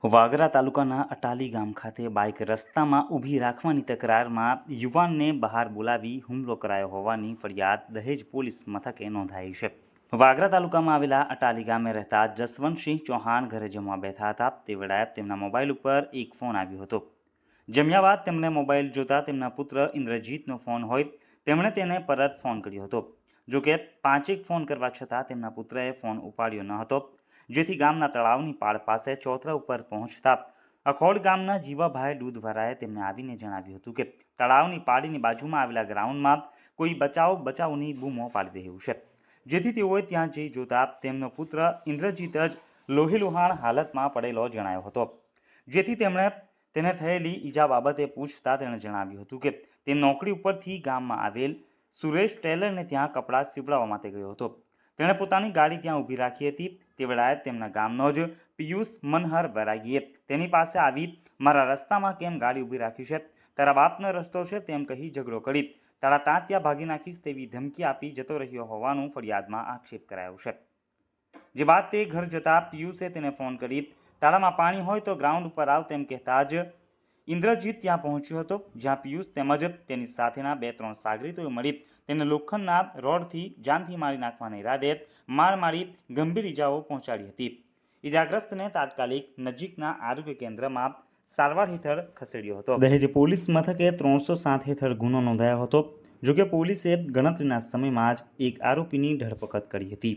વાગરા તાલુકાના અટાલી ગામ ખાતે બાઇક રસ્તામાં ઊભી રાખવાની તકરારમાં યુવાનને બહાર બોલાવી હુમલો કરાયો હોવાની ફરિયાદ દહેજ પોલીસ મથકે નોંધાઈ છે. વાગરા તાલુકામાં આવેલા અટાલી ગામે રહેતા જસવંતસિંહ ચૌહાણ ઘરે જમવા બેઠા હતા તે વેળાએ તેમના મોબાઈલ ઉપર એક ફોન આવ્યો હતો. જમ્યા બાદ તેમણે મોબાઈલ જોતા તેમના પુત્ર ઇન્દ્રજીતનો ફોન હોય તેમણે તેને પરત ફોન કર્યો હતો. જોકે 5 ફોન કરવા છતાં તેમના પુત્રએ ફોન ઉપાડ્યો ન હતો, જેથી ગામના તળાવની પાળ પાસે ચોતરા ઉપર પહોંચતા અખોડ ગામના જીવાભાઈ દૂધવાળાએ તેમને આવીને જણાવ્યું હતું કે તળાવની પાળની બાજુમાં આવેલા ગ્રાઉન્ડમાં કોઈ બચાવની બૂમો પાડી રહ્યું છે, જેથી તેઓએ ત્યાં જઈ જોતા તેમનો પુત્ર ઇન્દ્રજીત જ લોહીલુહાણ હાલતમાં પડેલો જણાયો હતો. જેથી તેમણે તેને થયેલી ઈજા બાબતે પૂછતા તેણે જણાવ્યું હતું કે તે નોકરી ઉપરથી ગામમાં આવેલ સુરેશ ટેલરને ત્યાં કપડાં સીવડાવવા માટે ગયો હતો. તેણે પોતાની ગાડી ત્યાં ઊભી રાખી હતી. તે વેળાએ તેમના ગામનો જ પિયુષ મનહર વૈરાગીએ તેની પાસે આવી મારા રસ્તામાં કેમ ગાડી ઊભી રાખી છે, તારા બાપનો રસ્તો છે તેમ કહી ઝઘડો કરી તારા ત્યાં ભાગી નાખીશ તેવી ધમકી આપી જતો રહ્યો હોવાનું ફરિયાદમાં આક્ષેપ કરાયો છે. જે બાદ તે ઘર જતા પિયુષે તેને ફોન કરી તાળામાં પાણી હોય તો ગ્રાઉન્ડ ઉપર આવ તેમ કહેતા જ ઇન્દ્રજીત ત્યાં પહોંચ્યો હતો, જ્યાં પિયુષ તેમજ તેની સાથેના 2-3 સાગરીતોએ મળી તેને લોખંડના રોડથી જાનથી મારી નાખવાના ઈરાદે માર મારી ગંભીર ઈજાઓ પહોંચાડી હતી. ઈજાગ્રસ્તને તાત્કાલિક નજીકના આરોગ્ય કેન્દ્રમાં સારવાર હેઠળ ખસેડ્યો હતો. દહેજ પોલીસ મથકે 307 હેઠળ ગુનો નોંધાયો હતો. જોકે પોલીસે ગણતરીના સમયમાં જ એક આરોપીની ધરપકડ કરી હતી.